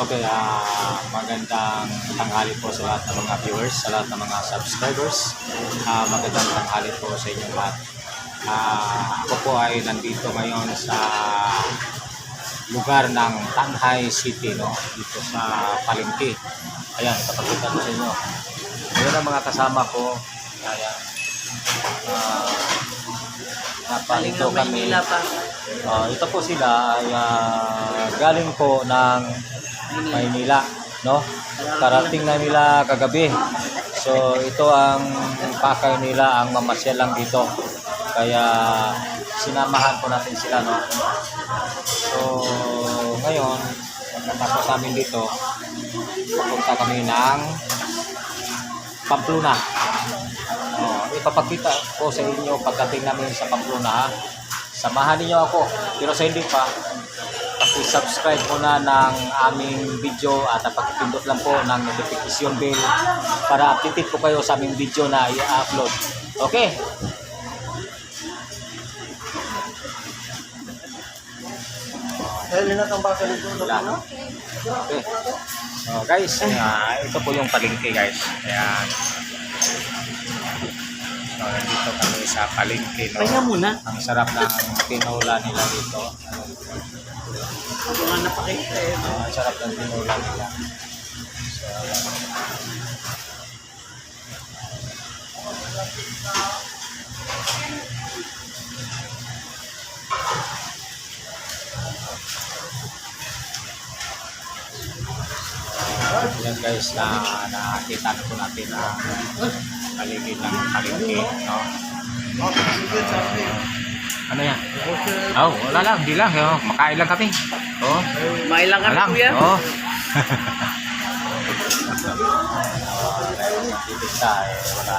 Okay, magandang tanghali po sa lahat ng mga viewers, sa lahat ng mga subscribers. Magandang tanghali po sa inyong lahat. Ako po ay nandito ngayon sa lugar ng Tanhay City, no? Dito sa Palengke. Ayan, ipapakita ko sa inyo. Ayan ang mga kasama ko. Ayan. Naparito kami. Ito po sila ay galing po ng Maynila, no? Karating na nila kagabi. So ito ang pakay nila, ang mamasyal lang dito. Kaya sinamahan po natin sila, no? So ngayon, pagkatapos namin dito, pupunta kami ng Pamplona. Ipapakita ko sa inyo pagdating namin sa Pamplona, ha? Samahan niyo ako. Pero sa hindi pa, paki-subscribe muna ng aming video at pakipindot lang po ng notification bell para updated po kayo sa aming video na i-upload. Okay? Okay. So guys, ito po yung palengke, guys. Ayan. So nandito kami sa palengke, no? Pahinga muna. Ang sarap ng tinola nila dito. Mga napakita eh. Ang sarap ng tinola nila. Yan guys, nakakita na po natin ang paligid ng palengke, no? Ano yan? Oh, wala lang, hindi lang. Makain lang kami. Oh, May lang kami, kuya. Oh. Dito siya, wala.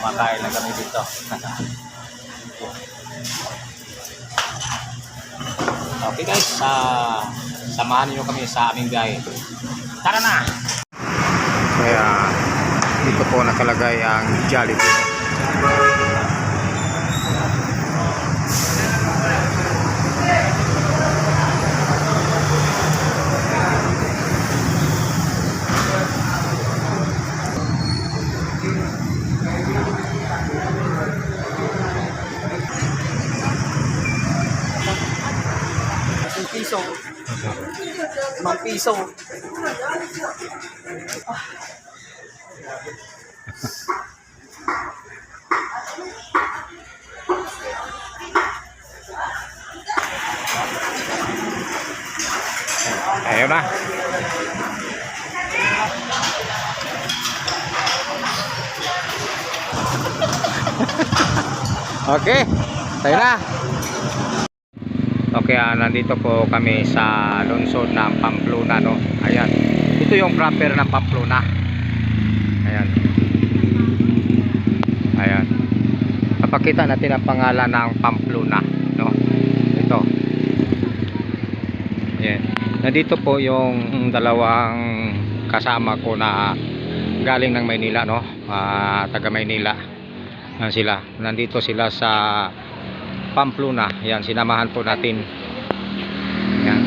Makain lang kami dito. Okay guys, samahan niyo kami sa aming biyahe. Tara na! Kaya dito po nakalagay ang Jollibee. Piso. Mang piso. Ayun na. Okay, tayo na. Okay, nandito po kami sa lungsod ng Pamplona, no? Ayan. Ito yung proper ng Pamplona. Ayan. Ayan. Papakita natin ang pangalan ng Pamplona, no? Ito. Ayan. Nandito po yung dalawang kasama ko na galing ng Maynila, no? Taga Maynila. Sila. Nandito sila sa Pamplona. Yan, sinamahan po natin. Yan.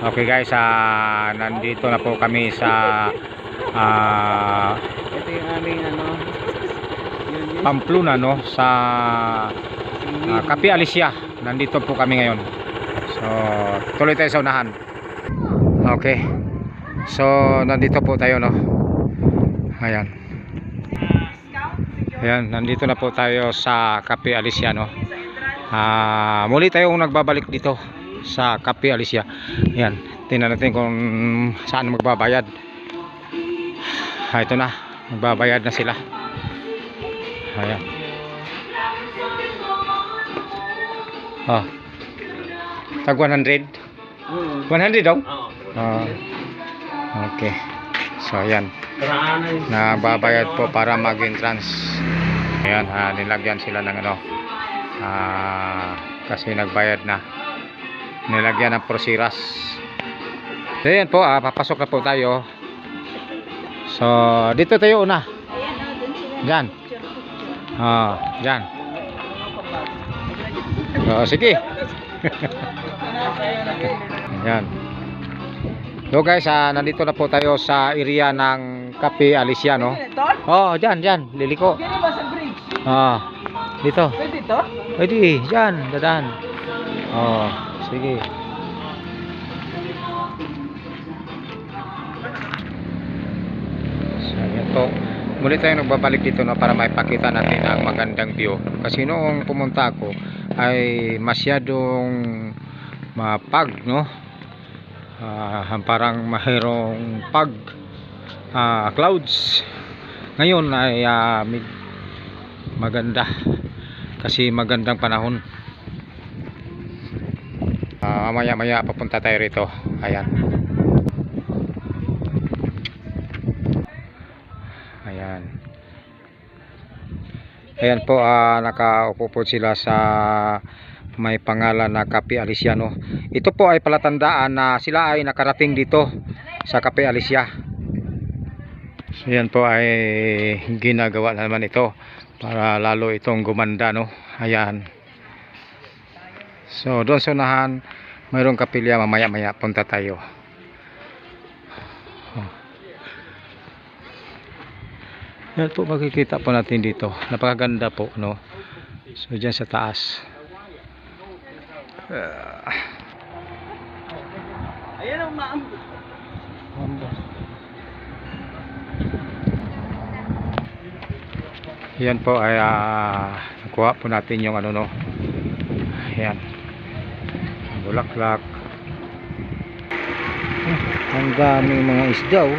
Okay guys, nandito na po kami sa Ito yung aming ano. Pamplona, no? Sa Cafe Alicia. Nandito po kami ngayon. So, tuloy tayo sa unahan. Okay. So, nandito po tayo, no? Ayan. Ayan, nandito na po tayo sa Cafe Alicia, no? Muli tayong nagbabalik dito sa Cafe Alicia. Ayan, Tingnan natin kung saan magbabayad. Ito na, magbabayad na sila. Ayan. Tag 100? 100 daw? Okay. So ayan, nagbabayad po para mag-entrance. Ayan, nilagyan sila ng ano, kasi nagbayad na, nilagyan ng prosiras. Ayan po, papasok na po tayo. So dito tayo una. Diyan. Diyan. So sige. Ayan. So guys, nandito na po tayo sa area ng Cafe Alicia, no? Diyan, liliko. Dito. Pwede to? Pwede, diyan, dadaan. Sige. So, yan po. Muli tayo nagbabalik dito, no, para maipakita natin ang magandang view. Kasi noong pumunta ako ay masyadong mapag, no? Parang mayroong clouds. Ngayon ay maganda kasi magandang panahon. Maya papunta tayo rito. Ayan po, nakaupo po sila sa may pangalan na Cafe Alicia, no? Ito po ay palatandaan na sila ay nakarating dito sa Cafe Alicia. So yan po ay ginagawa na naman ito para lalo itong gumanda, no? Ayan. So doon sa unahan mayroong kapilya, mamaya punta tayo. Yan po, makikita po natin dito, napakaganda po, no? So dyan sa taas. Ayan ang maambot. Yan po ay nakuha po natin yung ano, no? Ayan, bulaklak. Ang daming mga isda, oh.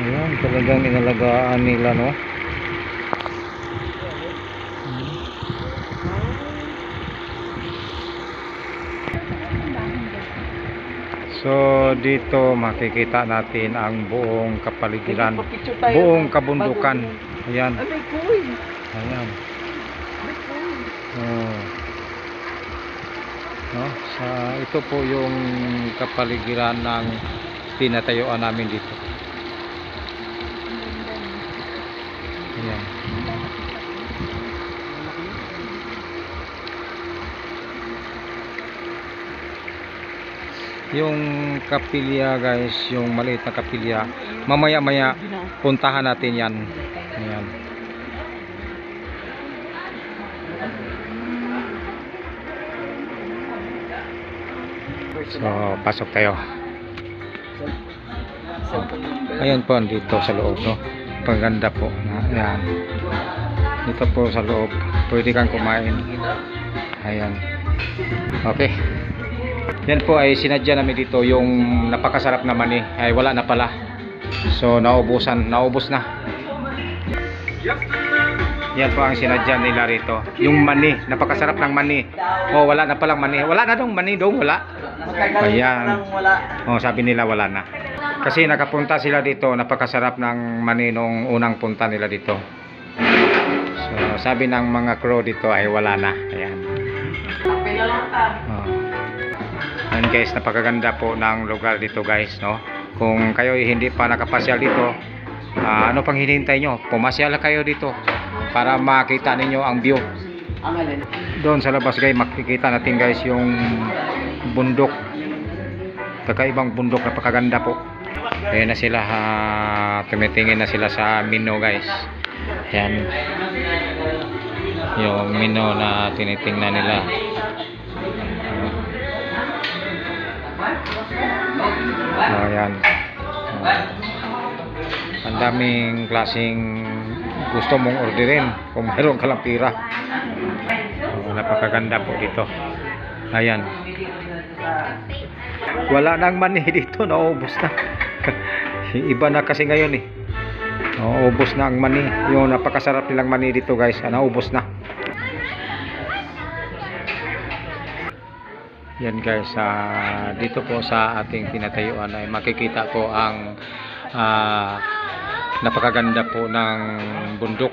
Ayan, talagang inalagaan nila, no? So dito makikita natin ang buong kapaligiran, buong kabundukan. Ayan. Ayan. No, ito po yung kapaligiran ng tinatayuan namin dito. Ayan. Yung kapilya, guys, yung maliit na kapilya, mamaya puntahan natin yan. Ayan. So pasok tayo. Ayan po, dito sa loob, no? Paganda po. Ayan. Dito po sa loob pwede kang kumain. Ayan. Okay. Yan po ay sinadya namin dito, yung napakasarap na mani ay wala na pala. So naubos na. Yan po ang sinadya nila rito, yung mani, napakasarap ng mani. Wala na palang mani. Wala na dong mani dong, wala. Ayan. Sabi nila wala na. Kasi nakapunta sila dito, napakasarap ng mani nung unang punta nila dito. So sabi ng mga crew dito ay wala na. Ayan. And guys, napakaganda po ng lugar dito, guys, no? Kung kayo hindi pa nakapasyal dito, ano pang hinihintay nyo? Pumasyal kayo dito para makita ninyo ang view. Doon sa labas, guys, makikita natin, guys, yung bundok. Kakaibang bundok, napakaganda po. Ayan na sila, tumitingin na sila sa menu, guys. Ayan yung menu na tinitingnan nila. Ayan. Ang daming klaseng gusto mong orderin kung mayroon ka lang pira. Napakaganda po dito. Ayan. Wala nang mani dito, naubos na. Iba na kasi ngayon eh. Naubos na ang mani. Yung napakasarap nilang mani dito guys, naubos na. Yan guys, dito po sa ating pinatayuan ay makikita po ang napakaganda po ng bundok.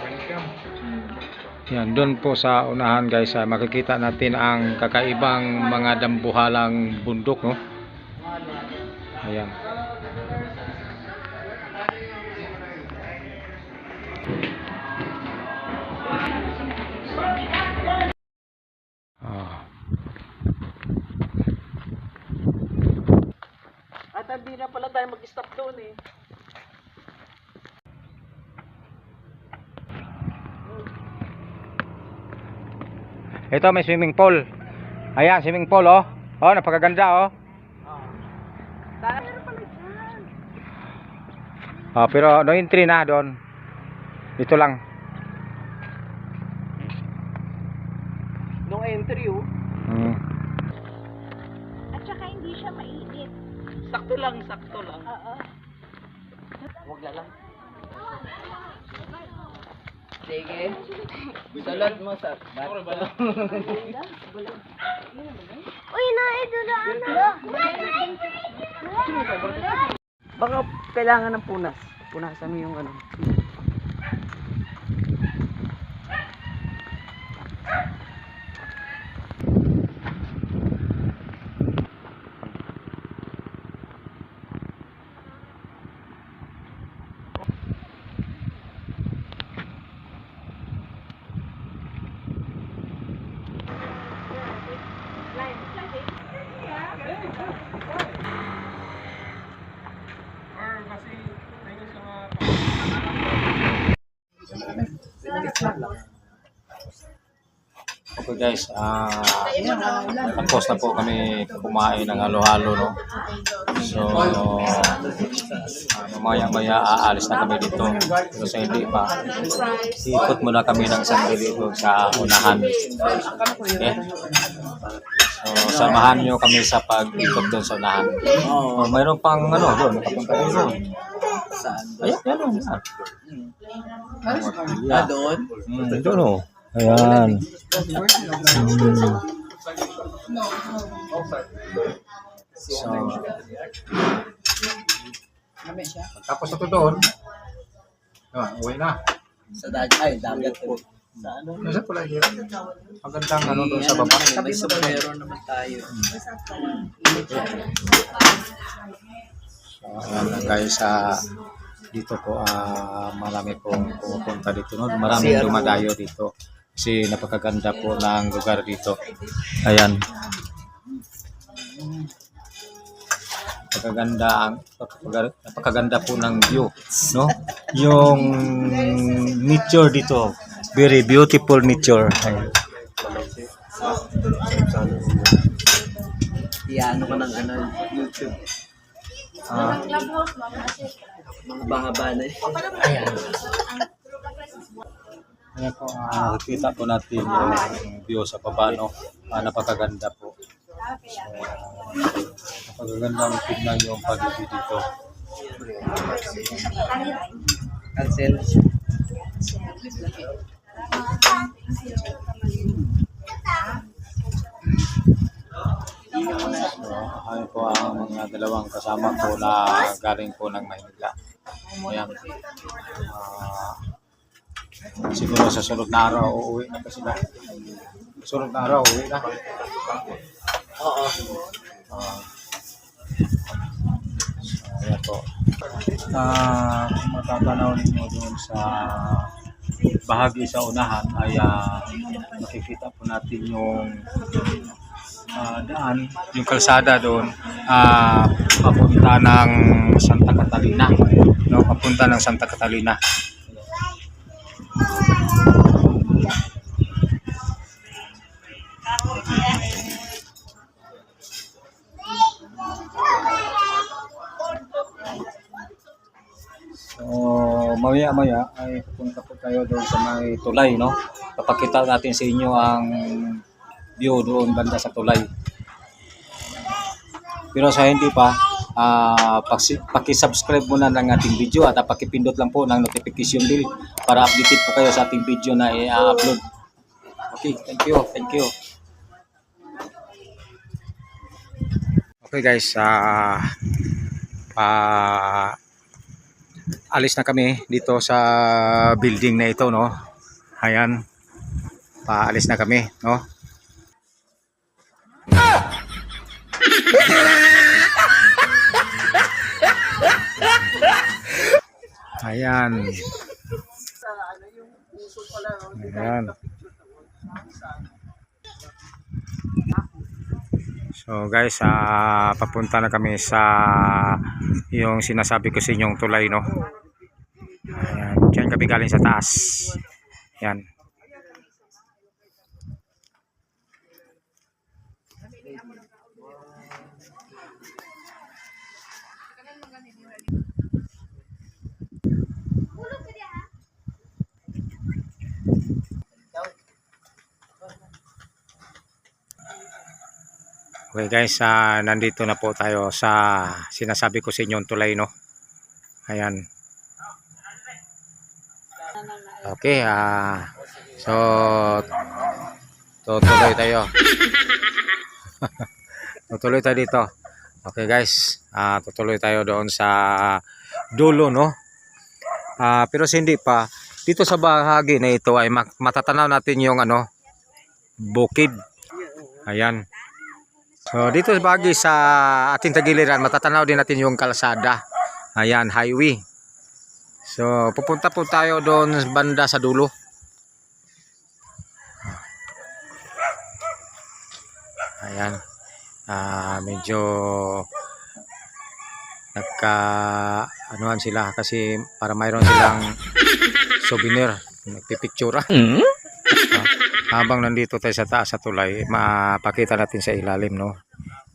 Yan, doon po sa unahan guys, makikita natin ang kakaibang mga dambuhalang bundok, no? Ayan. At hindi na pala tayo mag-stop doon eh. Ito may swimming pool. Ayan, swimming pool oh. Oh, napakaganda oh. Oh, pero no entry na doon. Dito lang. No entry oh. At saka hindi siya mainit. Sakto lang, sakto lang. Oo. Huwag lang. Sige. Salad mo sa Uy, naidulaan na. Baka kailangan ng punas. Punasan mo yung ano. Okay guys, tapos na po kami kumain ng halo-halo, no? So, mamaya-maya aalis na kami dito. Pero sa hindi pa, ikot muna kami ng sandali dito sa unahan. Okay? So, samahan nyo kami sa pag-ikot doon sa unahan. Oh, mayroon pang ano doon, nakapunta rin doon. Saan? Ayan, yan o. Doon? Doon o. Ayan. So, tapos na ito doon. Uwi na. Sa dagat. Dagat po. Sa ano? Nasa pala yun. Magandang ano doon sa baba. May sombrero naman tayo. So, ayan na guys, dito po marami pong pumupunta dito. No? Maraming dumadayo dito. Kasi napakaganda po ng lugar dito. Ayan. Napakaganda po ng view, no? Yung nature dito, very beautiful nature. Ayan. Iano ko ng ano, YouTube. Mga bahaba na eh. Ayan po, nakikita po natin yung view sa baba, no? Napakaganda po. So, napakagandang tignan yung paligid dito. Cancel. So, ayun po ang mga dalawang kasama ko na galing po ng Maynila. Ayan. Siguro sa sunod na araw uuwi na kasi na. Sunod na araw uuwi na. Oo. So, ayan po. Matatanaw ninyo doon sa bahagi sa unahan ay makikita po natin yung daan, yung kalsada doon papunta ng Santa Catalina, no? Papunta ng Santa Catalina. So, mamaya-maya ay pupunta po tayo doon sa may tulay, no? Papakita natin sa inyo ang view doon banda sa tulay. Pero sa hindi pa, paki-subscribe muna ng ating video at pakipindot lang po ng notification bell para updated po kayo sa ating video na i-upload. Okay, thank you, thank you. Okay guys, alis na kami dito sa building na ito, no. Ayan, paalis na kami, no. Ayan. Ayan. So guys, papunta na kami sa yung sinasabi ko sa inyong tulay, no. Ayan, diyan kami galing sa taas. Ayan. Okay guys, nandito na po tayo sa sinasabi ko sa inyong tulay, no. Ayan. Okay, so tutuloy tayo. Tutuloy tayo dito. Okay guys, tutuloy tayo doon sa dulo, no. Pero hindi pa, dito sa bahagi na ito ay matatanaw natin yung bukid. Ayan. So dito sa bahagi sa ating tagiliran, matatanaw din natin yung kalsada. Ayan, highway. So pupunta po tayo doon banda sa dulo. Ayan. Medyo anuhan sila kasi para mayroon silang souvenir, nagpipictura. Habang nandito tayo sa taas sa tulay, mapakita natin sa ilalim, no.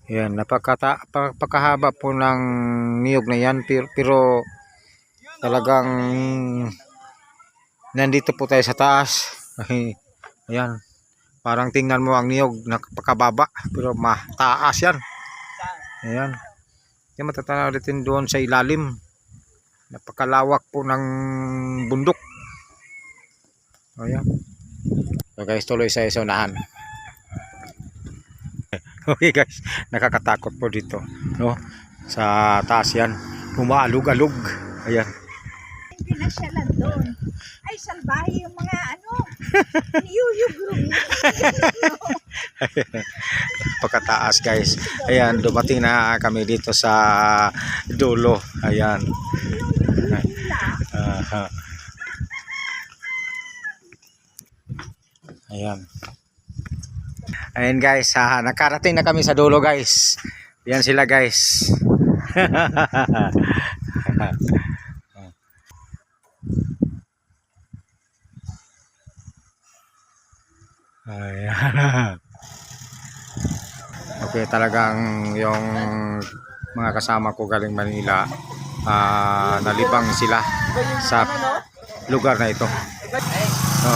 Ayan, napakahaba po ng niyog na yan, pero talagang nandito po tayo sa taas. Ayan, parang tingnan mo ang niyog, napakababa pero mataas yan. Ayan, yan matatanaw natin doon sa ilalim. Napakalawak po ng bundok. Ayan. So guys, tuloy sa unahan. Okay guys, nakakatakot po dito, no. Sa taas yan, umaalog-alog. Ayan. Pinasyalan doon. Ay, salbahe yung mga niyuyugurong. Pagkataas guys. Ayan, dumating na kami dito sa dulo. Ayan. Ayan. Ayan guys, nakarating na kami sa dulo guys. Yan sila guys. Ayan. Okay, talagang yung mga kasama ko galing Manila, nalibang sila sa lugar na ito. So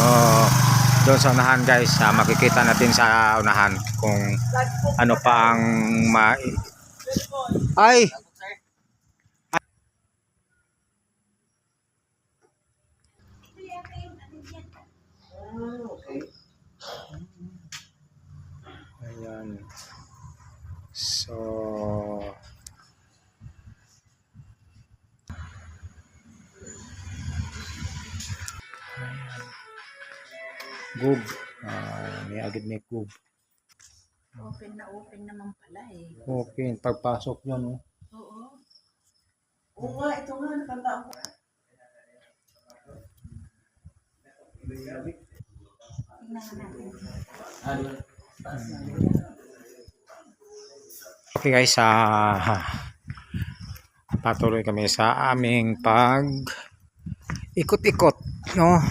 doon sa unahan guys, makikita natin sa unahan kung ano pa ang ay ayan. So gub, may agad may gub. Open na open naman pala eh. Open, pagpasok yan, no? Oo. Oo nga, ito nga, nakandaan ko. Okay guys, patuloy kami sa aming pag ikot-ikot, no?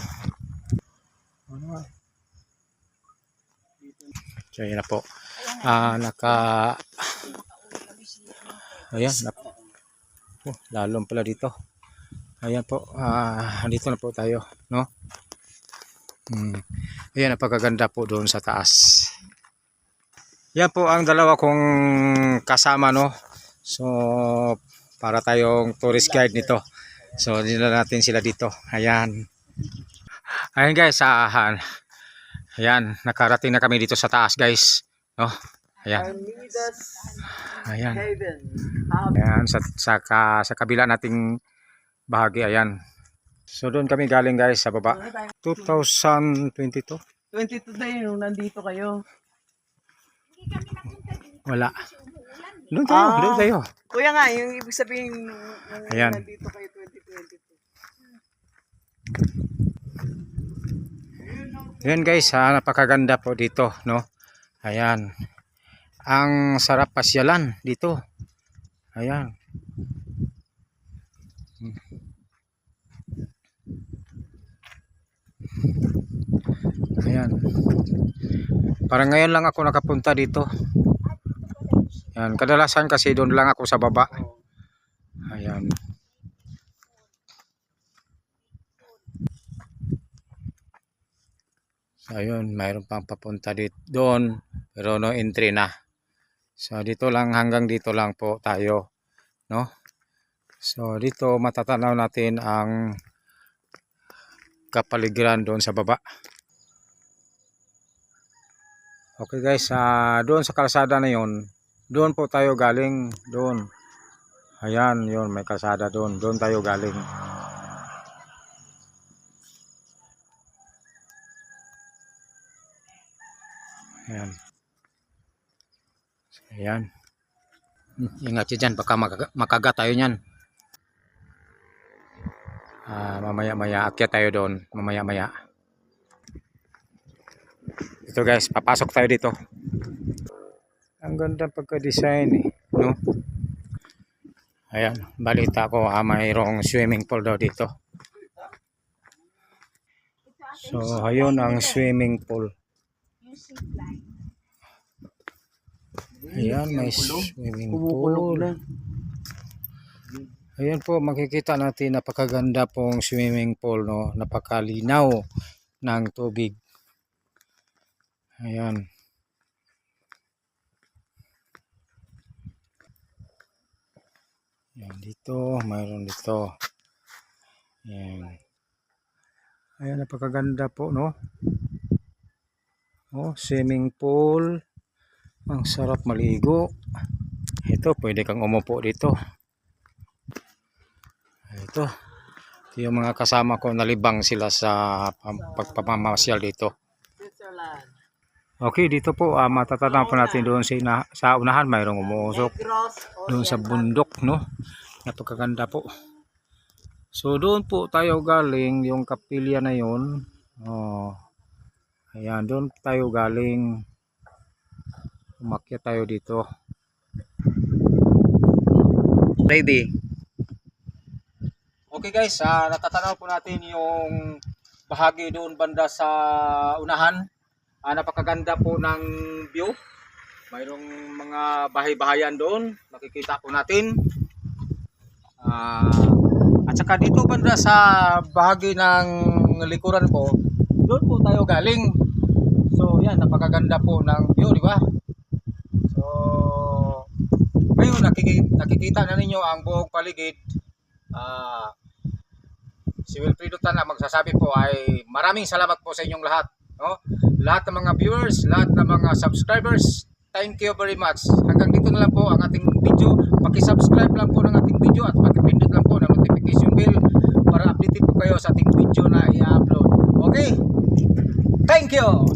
So yun na po. Ayan, lalong pala dito. Ayan po, dito na po tayo, no? Ayan, napakaganda po doon sa taas. Yan po ang dalawa kong kasama, no. So para tayong tourist guide nito. So dinala natin sila dito. Ayan. Ayan guys, ayan, nakarating na kami dito sa taas guys, no. Ayan. Ayan. Ayan sa kabila nating bahagi, ayan. So doon kami galing guys sa baba. 2022. 22 na yun, nandito kayo. Wala. Doon tayo. Kuya nga, yung ibig sabihin, Ayan. nandito kayo 2022. Ayan guys, napakaganda po dito, no. Ayan. Ang sarap pasyalan dito. Ayan. Ayan. Parang ngayon lang ako nakapunta dito. Ayan, kadalasan kasi doon lang ako sa baba. Ayan. So, ayun, mayroon pang papunta dito doon, pero no entry na. So dito lang, hanggang dito lang po tayo, no. So dito matatanaw natin ang kapaligiran doon sa baba. Okay guys, doon sa kalsada na yon, doon po tayo galing, doon. Ayan, yun, may kalsada doon, doon tayo galing. Ayan. Ayan. Ingat dyan, baka makagat tayo nyan. Mamaya-maya, akyat tayo doon. Mamaya-maya. Ito guys, papasok tayo dito. Ang ganda pagka-design eh, no? Ayan, balita ko mayroong swimming pool daw dito. So, ayun ang swimming pool. Ayan, may swimming pool. Ayan po, makikita natin napakaganda pong swimming pool, no? Napakalinaw ng tubig. Ayan. Ayan, dito, mayroon dito. Ayan. Ayan, napakaganda po, no? Oh, swimming pool. Ang sarap maligo. Ito, pwede kang umupo dito. Ito yung mga kasama ko, nalibang sila sa pagpapamasyal dito. Okay, dito po matatanaw po natin doon sa unahan, mayroong umuusok doon sa bundok, no. Napakaganda po. So doon po tayo galing, yung kapilya na yun. Oh. Ayan, doon tayo galing. Umakyat tayo dito. Ready. Okay guys, natatanaw po natin yung bahagi doon banda sa unahan. Napakaganda po ng view. Mayroong mga bahay-bahayan doon. Makikita po natin. At saka dito banda sa bahagi ng likuran po, doon po tayo galing. So yan, napakaganda po ng view, di ba? So ngayon nakikita na ninyo ang buong paligid. Si Wilfredo Tan ang magsasabi po ay maraming salamat po sa inyong lahat, no? Lahat ng mga viewers, lahat ng mga subscribers, thank you very much. Hanggang dito na lang po ang ating video. Paki-subscribe lang po ng ating video at paki-pindot lang po ng notification bell para updated po kayo sa ating video na i-upload. Okay? Thank you!